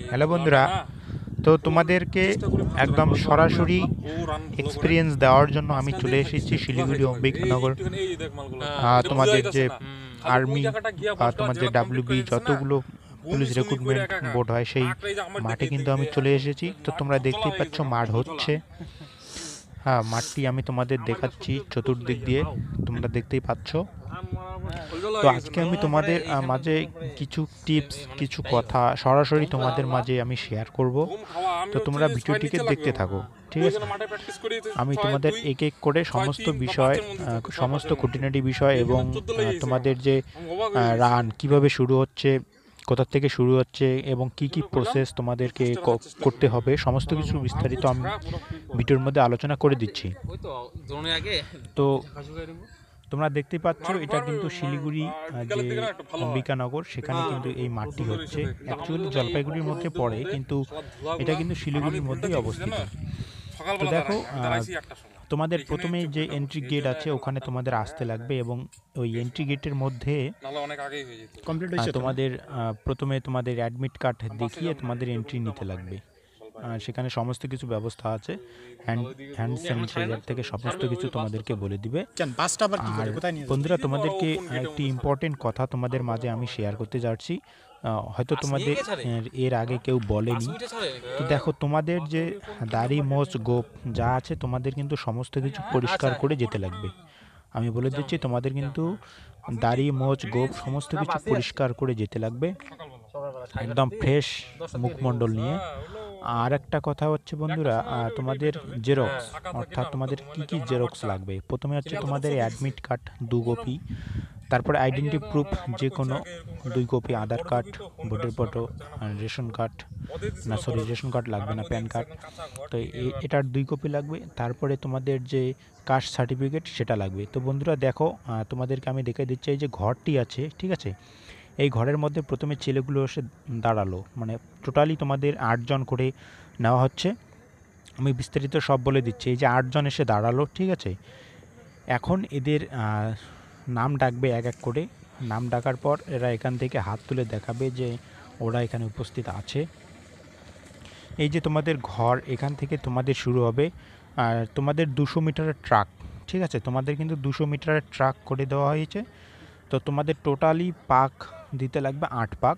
Hello বন্ধুরা, তো তোমাদেরকে একদম সরাসরি এক্সপিরিয়েন্স দেওয়ার জন্য আমি চলে এসেছি শিলিগুড়ি অম্বিকানগর। তোমাদের যে আর্মি বা তোমার যে ডাব্লিউবি যতগুলো পুলিশ রিক্রুটমেন্ট বোর্ড হয় সেই মাঠে কিন্তু আমি চলে এসেছি। তো তোমরা দেখতেই পাচ্ছ মাঠ হচ্ছে। হ্যাঁ, মাঠটি আমি তোমাদের দেখাচ্ছি চতুর্দিক দিয়ে, তোমরা দেখতেই পাচ্ছ। তো আজকে আমি তোমাদের মাঝে কিছু টিপস, কিছু কথা সরাসরি তোমাদের মাঝে আমি শেয়ার করব। তো তোমরা ভিডিওটিকে দেখতে থাকো, ঠিক আছে? আমি তোমাদের এক এক করে সমস্ত বিষয়, সমস্ত খুঁটিনাটি বিষয় এবং তোমাদের যে রান কিভাবে শুরু হচ্ছে, কোথা থেকে শুরু হচ্ছে এবং কি কি প্রসেস তোমাদেরকে করতে হবে, সমস্ত কিছু বিস্তারিত আমি ভিডিওর মধ্যে আলোচনা করে দিচ্ছি। তো তোমরা দেখতে পাচ্ছ এটা কিন্তু শিলিগুড়ি যে অম্বিকানগর, সেখানে কিন্তু এই মাঠটি হচ্ছে। অ্যাকচুয়ালি জলপাইগুড়ির মধ্যে পড়ে, কিন্তু এটা কিন্তু শিলিগুড়ির মধ্যেই অবস্থিত। তো দেখো, তোমাদের প্রথমে যে এন্ট্রি গেট আছে ওখানে তোমাদের আসতে লাগবে এবং ওই এন্ট্রি গেটের মধ্যে তোমাদের প্রথমে তোমাদের অ্যাডমিট কার্ড দেখিয়ে তোমাদের এন্ট্রি নিতে লাগবে। সেখানে সমস্ত কিছু ব্যবস্থা আছে, হ্যান্ড স্যানিটাইজার থেকে সমস্ত কিছু তোমাদেরকে বলে দিবে। আর বন্ধুরা, তোমাদেরকে একটি ইম্পর্টেন্ট কথা তোমাদের মাঝে আমি শেয়ার করতে যাচ্ছি, হয়তো তোমাদের এর আগে কেউ বলেনি। তো দেখো, তোমাদের যে দাড়ি মোচ গোপ যা আছে তোমাদের কিন্তু সমস্ত কিছু পরিষ্কার করে যেতে লাগবে। আমি বলে দিচ্ছি, তোমাদের কিন্তু দাড়ি মোচ গোপ সমস্ত কিছু পরিষ্কার করে যেতে লাগবে, একদম ফ্রেশ মুখমণ্ডল নিয়ে। আর একটা কথা হচ্ছে বন্ধুরা, তোমাদের জেরক্স, অর্থাৎ তোমাদের কি কি জেরক্স লাগবে। প্রথমে হচ্ছে তোমাদের অ্যাডমিট কার্ড 2 কপি, তারপরে আইডেন্টি প্রুফ যে কোনো 2 কপি, Aadhaar card, voter photo, ration card, না সরি রেশন কার্ড লাগবে না, প্যান কার্ড। তো এটার 2 কপি লাগবে। তারপরে তোমাদের যে কাস্ট সার্টিফিকেট সেটা লাগবে। তো বন্ধুরা দেখো, তোমাদেরকে আমি দেখে দিচ্ছি, এই যে ঘরটি আছে, ঠিক আছে, এই ঘরের মধ্যে প্রথমে ছেলেগুলো এসে দাঁড়ালো, মানে টোটালি তোমাদের 8 জন করে নেওয়া হচ্ছে। আমি বিস্তারিত সব বলে দিচ্ছি। এই যে 8 জন এসে দাঁড়ালো, ঠিক আছে, এখন এদের নাম ডাকবে এক এক করে। নাম ডাকার পর এরা এখান থেকে হাত তুলে দেখাবে যে ওরা এখানে উপস্থিত আছে। এই যে তোমাদের ঘর, এখান থেকে তোমাদের শুরু হবে। আর তোমাদের 200 মিটারের ট্রাক, ঠিক আছে, তোমাদের কিন্তু 200 মিটারের ট্রাক করে দেওয়া হয়েছে। তো তোমাদের টোটালি পাক দিতে লাগবে 8 পাক।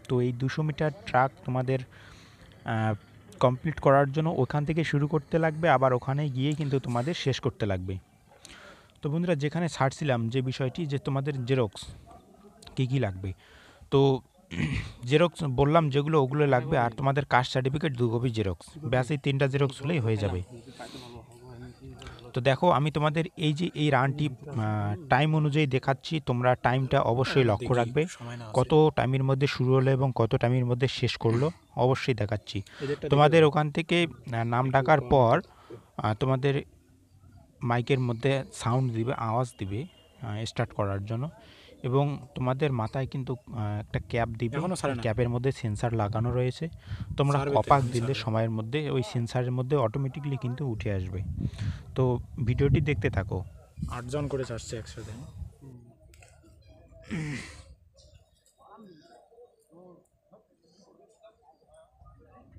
তো এই 200 মিটার ট্রাক তোমাদের কমপ্লিট করার জন্য ওখান থেকে শুরু করতে লাগবে, আবার ওখানে গিয়ে কিন্তু তোমাদের শেষ করতে লাগবে। তো বন্ধুরা, যেখানে ছাড়ছিলাম যে বিষয়টি, যে তোমাদের জেরক্স কী কী লাগবে, তো জেরক্স বললাম যেগুলো, ওগুলো লাগবে। আর তোমাদের কাস্ট সার্টিফিকেট 2 কপি জেরক্স, ব্যাস এই 3টা জেরক্স হলেই হয়ে যাবে। তো দেখো, আমি তোমাদের এই যে এই রানটি টাইম অনুযায়ী দেখাচ্ছি, তোমরা টাইমটা অবশ্যই লক্ষ্য রাখবে, কত টাইমের মধ্যে শুরু হলো এবং কত টাইমের মধ্যে শেষ করলো অবশ্যই দেখাচ্ছি। তোমাদের ওখান থেকে নাম ডাকার পর তোমাদের মাইকের মধ্যে সাউন্ড দিবে, আওয়াজ দিবে স্টার্ট করার জন্য, এবং তোমাদের মাথায় কিন্তু একটা ক্যাপ দিবে। ক্যাপের মধ্যে সেন্সার লাগানো রয়েছে, তোমরা অপাক দিলে সময়ের মধ্যে ওই সেন্সারের মধ্যে অটোমেটিকলি কিন্তু উঠে আসবে। তো ভিডিওটি দেখতে থাকো। 8 জন করে আসছে একসাথে।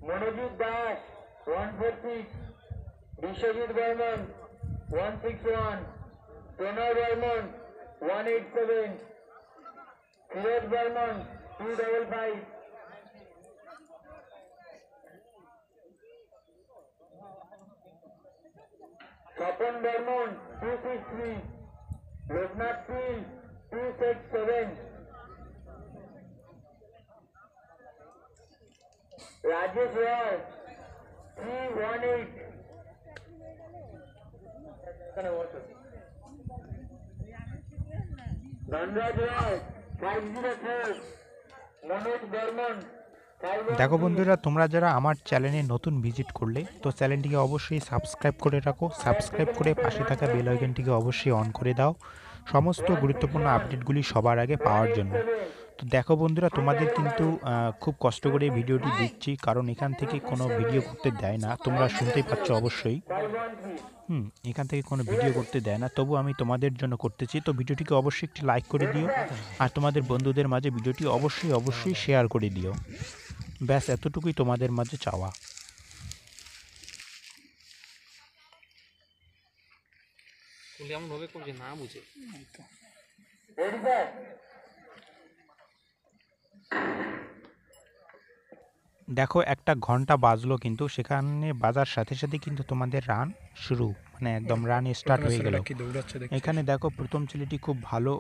মনোজিৎ দাস 146, বিশ্বজিৎ বর্মন 161, প্রণয় বর্মন 187, ফিরোজ বর্মন 255, স্বপন বর্মন 263, লোকনাথ সিং 267, রাজেশ রায় 318, ধনরাজ রায় 504, মনোজ বর্মন। দেখো বন্ধুরা, তোমরা যারা আমার চ্যানেলে নতুন ভিজিট করলে, তো চ্যানেলটিকে অবশ্যই সাবস্ক্রাইব করে রাখো। সাবস্ক্রাইব করে পাশে থাকা বেল আইকনটিকে অবশ্যই অন করে দাও, সমস্ত গুরুত্বপূর্ণ আপডেটগুলি সবার আগে পাওয়ার জন্য। তো দেখো বন্ধুরা, তোমাদের কিন্তু খুব কষ্ট করে ভিডিওটি দিচ্ছি, কারণ এখান থেকে কোনো ভিডিও করতে দেয় না, তোমরা শুনতেই পাচ্ছ অবশ্যই। এখান থেকে কোনো ভিডিও করতে দেয় না, তবু আমি তোমাদের জন্য করতেছি। তো ভিডিওটিকে অবশ্যই একটি লাইক করে দিও, আর তোমাদের বন্ধুদের মাঝে ভিডিওটি অবশ্যই শেয়ার করে দিও। ব্যাস এতটুকুই তোমাদের মাঝে চাওয়া। এমনভাবে করছে না বুঝে। Ready, sir? দেখো একটা ঘন্টা বাজলো, কিন্তু সেখানে বাজার সাথে সাথে কিন্তু তোমাদের রান শুরু, মানে একদম রান স্টার্ট প্রথমে হয়ে গেল। ছেলেটা কি দৌড়াচ্ছে দেখছিস? এখানে দেখো প্রথম ছেলেটি খুব ভালো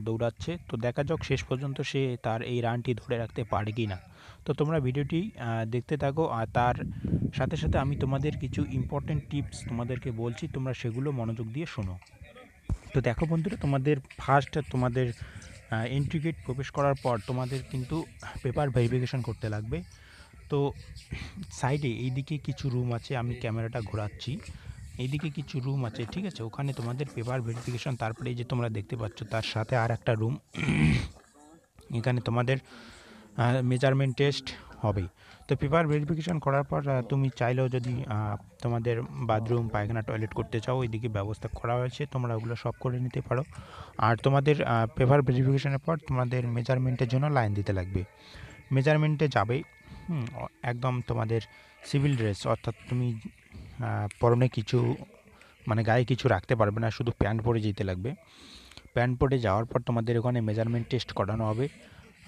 দৌড়াচ্ছে, তো দেখা যাক শেষ পর্যন্ত সে তার এই রানটি ধরে রাখতে পারে কি না। তো তোমরা ভিডিওটি দেখতে থাকো, আর তার সাথে সাথে আমি তোমাদের কিছু ইম্পর্টেন্ট টিপস তোমাদেরকে বলছি, তোমরা সেগুলো মনোযোগ দিয়ে শোনো। তো দেখো বন্ধুরা, তোমাদের ফার্স্ট তোমাদের এন্ট্রি গেট প্রবেশ করার পর তোমাদের কিন্তু পেপার ভেরিফিকেশন করতে লাগবে। তো সাইডে এইদিকে কিছু রুম আছে, আমি ক্যামেরাটা ঘোরাচ্ছি, এইদিকে কিছু রুম আছে, ঠিক আছে। ওখানে তোমাদের পেপার ভেরিফিকেশন, তারপরে এই যে তোমরা দেখতে পাচ্ছ তার সাথে আর একটা রুম, এখানে তোমাদের মেজারমেন্ট টেস্ট হবে। তো পেপার ভেরিফিকেশন করার পর তুমি চাইলেও যদি তোমাদের বাথরুম পায়খানা টয়লেট করতে চাও, ওইদিকে ব্যবস্থা করা হয়েছে, তোমরা ওগুলো সব করে নিতে পারো। আর তোমাদের পেপার ভেরিফিকেশনের পর তোমাদের মেজারমেন্টের জন্য লাইন দিতে লাগবে। মেজারমেন্টে যাবে একদম তোমাদের সিভিল ড্রেস, অর্থাৎ তুমি পরনে কিছু, মানে গায়ে কিছু রাখতে পারবে না, শুধু প্যান্ট পরে যেতে লাগবে। প্যান্ট পরে যাওয়ার পর তোমাদের ওখানে মেজারমেন্ট টেস্ট করানো হবে।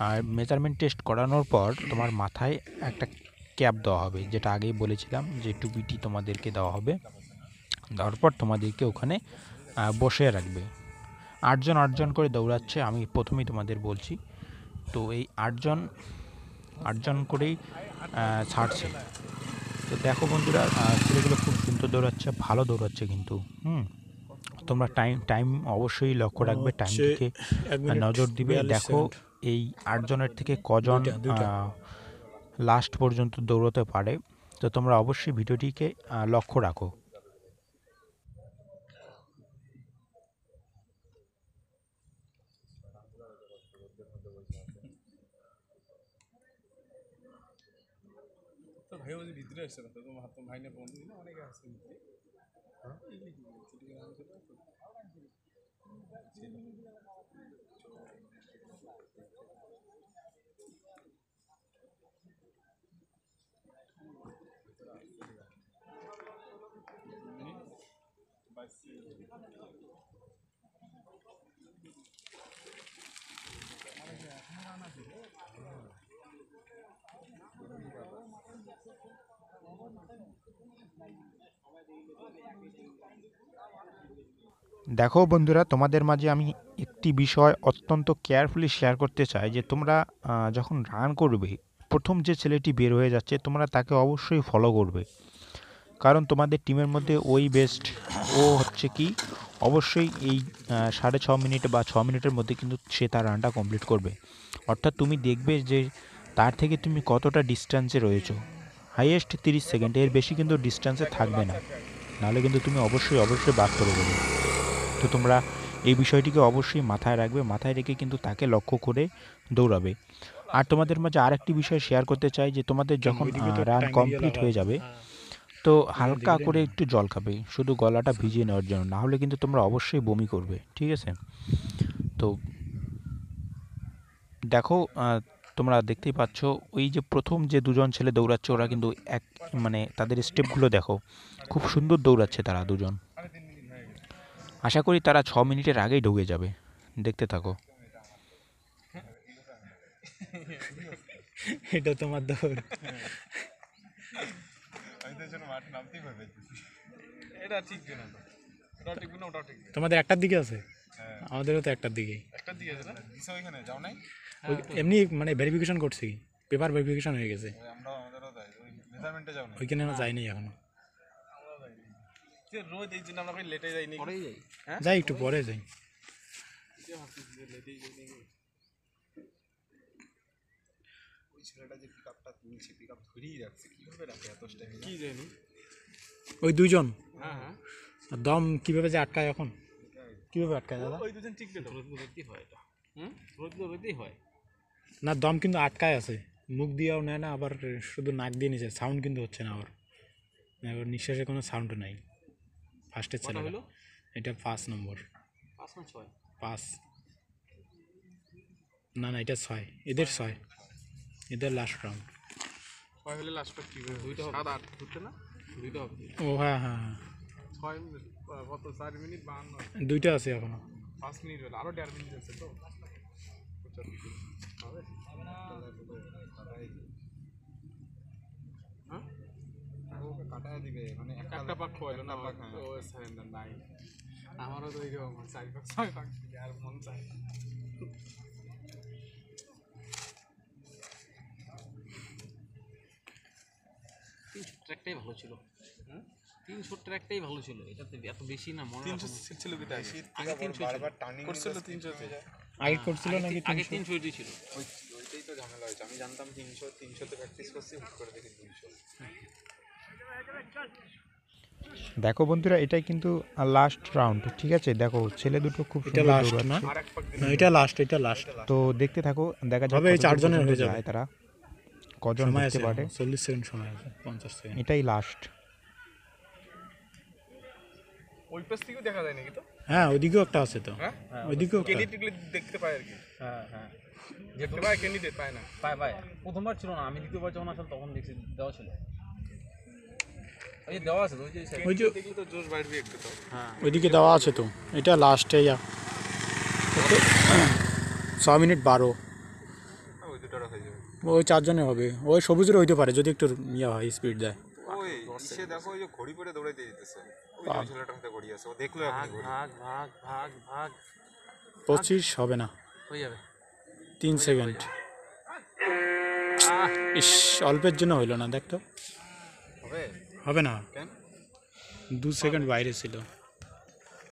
আর মেজারমেন্ট টেস্ট করানোর পর তোমার মাথায় একটা ক্যাপ দেওয়া হবে, যেটা আগেই বলেছিলাম যে টুপিটি তোমাদেরকে দেওয়া হবে। দেওয়ার পর তোমাদেরকে ওখানে বসে রাখবে। 8জন করে দৌড়াচ্ছে, আমি প্রথমেই তোমাদের বলছি। তো এই 8জন করেই ছাড়ছে। তো দেখো বন্ধুরা, ছেলেগুলো খুব সুন্দর দৌড়াচ্ছে, ভালো দৌড়াচ্ছে কিন্তু। তোমরা টাইম অবশ্যই লক্ষ্য রাখবে, টাইমটিকে 1 মিনিট নজর দিবে। 42 দেখো সেকেন্ড। এই 8জনের থেকে কজন দুইটা। লাস্ট পর্যন্ত দৌড়তে পারে। তো তোমরা অবশ্যই ভিডিওটিকে লক্ষ্য রাখো। দেখো বন্ধুরা, তোমাদের মাঝে আমি একটি বিষয় অত্যন্ত কেয়ারফুলি শেয়ার করতে চাই, যে তোমরা যখন রান করবে, প্রথম যে ছেলেটি বের হয়ে যাচ্ছে তোমরা তাকে অবশ্যই ফলো করবে। কারণ তোমাদের টিমের মধ্যে ওই বেস্ট, ও হচ্ছে কি অবশ্যই এই 6.5 মিনিট বা 6 মিনিটের মধ্যে কিন্তু সে তার রানটা কমপ্লিট করবে। অর্থাৎ তুমি দেখবে যে তার থেকে তুমি কতটা ডিস্ট্যান্সে রয়েছো। হাইয়েস্ট 30 সেকেন্ড, এর বেশি কিন্তু ডিস্ট্যান্সে থাকবে না, নাহলে কিন্তু তুমি অবশ্যই বাদ করে দেবে। তো তোমরা এই বিষয়টিকে অবশ্যই মাথায় রাখবে, মাথায় রেখে কিন্তু তাকে লক্ষ্য করে দৌড়াবে। আর তোমাদের মাঝে আরেকটি বিষয় শেয়ার করতে চাই, যে তোমাদের যখন রান কমপ্লিট হয়ে যাবে, তো হালকা করে একটু জল খাবে, শুধু গলাটা ভিজিয়ে নেওয়ার জন্য, না হলে কিন্তু তোমরা অবশ্যই বমি করবে, ঠিক আছে। তো দেখো, তোমরা দেখতেই পাচ্ছ ওই যে প্রথম যে 2জন ছেলে দৌড়াচ্ছে, ওরা কিন্তু মানে তাদের স্টেপগুলো দেখো, খুব সুন্দর দৌড়াচ্ছে তারা 2জন। আশা করি তারা 6 মিনিটের আগেই ঢুকে যাবে, দেখতে থাকো। এটা তোমার দৌড়। এটা ঠিক না, ওটা ঠিক না, ওটা ঠিক না। তোমাদের একটার দিকে আছে, আমাদেরও তো একটার দিকেই। একটা দিকে আছে না, দিশা ওইখানে যাও নাই? এমনি মানে ভেরিফিকেশন করছি, পেপার ভেরিফিকেশন হয়ে গেছে, আমাদেরও তাই, ওই মেজারমেন্টে যাও না। ওইখানে আমরা যাইনি এখনো। যে রোজ এই জন্য আমরা লেটে যাই নাকি? পরেই যাই। হ্যাঁ, যাই একটু পরে যাই। ওই ছেলেটা যে পিকআপটা তুলছে, পিকআপ ধরেই রাখছে, কিভাবে রাখে এত স্টাইল কি জানি। ওই 2জন হ্যাঁ হ্যাঁ, আর দম কিভাবে যে আটকায় এখন, কিভাবে আটকায় দাদা? ওই দুজন ঠিক তো রোজ রোজই হয় এটা। রোজই হয় না, দম কিন্তু আটকায় আছে, মুখ দিয়েও নেয় না, আবার শুধু নাক দিয়ে নিচে, সাউন্ড কিন্তু হচ্ছে না, আবার নিঃশ্বাসে কোনো সাউন্ড নাই। ফার্স্টের ছেলে হলো এটা 5 নম্বর। 5 না 6? 5 না, এটা 6, এদের 6, এদের লাস্ট রাউন্ড। ছয় হলে লাস্ট কি হবে? দুইটা হবে। 7 8 হচ্ছে না? দুইটা হবে। ও হ্যাঁ হ্যাঁ হ্যাঁ 6 মিনিট কত 4 মিনিট 52 দুইটা আছে এখনো। 5 মিনিট হলো আরো 1.5 মিনিট আছে তো হবে হ্যাঁ ওকে কাটায় দিবে মানে একটা পাক খোয়ালো না ও সারেন্ডার নাই আমারও তো এইরকম 4 পাক 6 পাক দিলে আর মন চায় ট্র্যাকটাই ভালো ছিল। 300 ট্র্যাকটাই ভালো ছিল, এটাতে এত বেশি না মনে 300 ছিল কি তাই আগে 300 বারবার টার্নিং করছিল 300 তে আগে করছিল নাকি আগে 300 ছিল। ওইটাই তো ঝামেলা হয়েছে আমি জানতাম 300 তে প্র্যাকটিস করছি হুট করে দেখি 200 দেখো বন্ধুরা, এটাই কিন্তু লাস্ট রাউন্ড, ঠিক আছে? দেখো ছেলে দুটো খুব এটা সুন্দর লাস্ট না? দৌড়াচ্ছে। আর এক পাক না এটা লাস্ট, এটা লাস্ট। তো দেখতে থাকো, দেখা যাবে হবে এই 4 জনের হয়ে যাবে। তারা কজন সময় দেখতে আছে পারে। 40 সেকেন্ড সময় আছে, 50 সেকেন্ড। এটাই লাস্ট। ওই পাশ থেকেও দেখা যায় নাকি তো হ্যাঁ ওইদিকেও একটা আছে তো, হ্যাঁ ওইদিকেও একটা। ক্যান্ডিডেট দেখতে পায় আর কি হ্যাঁ হ্যাঁ দেখতে পায় ক্যান্ডিডেট পায় না পায় প্রথমবার ছিল না, আমি দ্বিতীয়বার যখন আসলাম তখন দেখছি দেওয়া ছিল। ওই যে দেওয়া আছে তো, ওই যে side এ। ওই যে দেখলে তো জোশ বাড়বে একটু তো হ্যাঁ ওইদিকে দেওয়া আছে তো, এটা লাস্টে যা 6 মিনিট 12। ওই দুটোটা হয়ে যাবে ওই 4 জনে হবে, ওই সবুজের হইতে পারে যদি একটু ইয়া হয়, স্পিড দেয়। ওই ইসে দেখো ওই যে ঘড়ি পরে দৌড়াইতে যেতেছে ওই যে ছেলেটার হাতে ঘড়ি আছে ও দেখলো আপনি ঘড়ি ভাগ ভাগ ভাগ ভাগ 25 হবে না, হয়ে যাবে। 3 সেকেন্ড। ইস অল্পের জন্য হইলো না, দেখ তো হবে হবে না, কেন 2 সেকেন্ড বাইরে ছিল।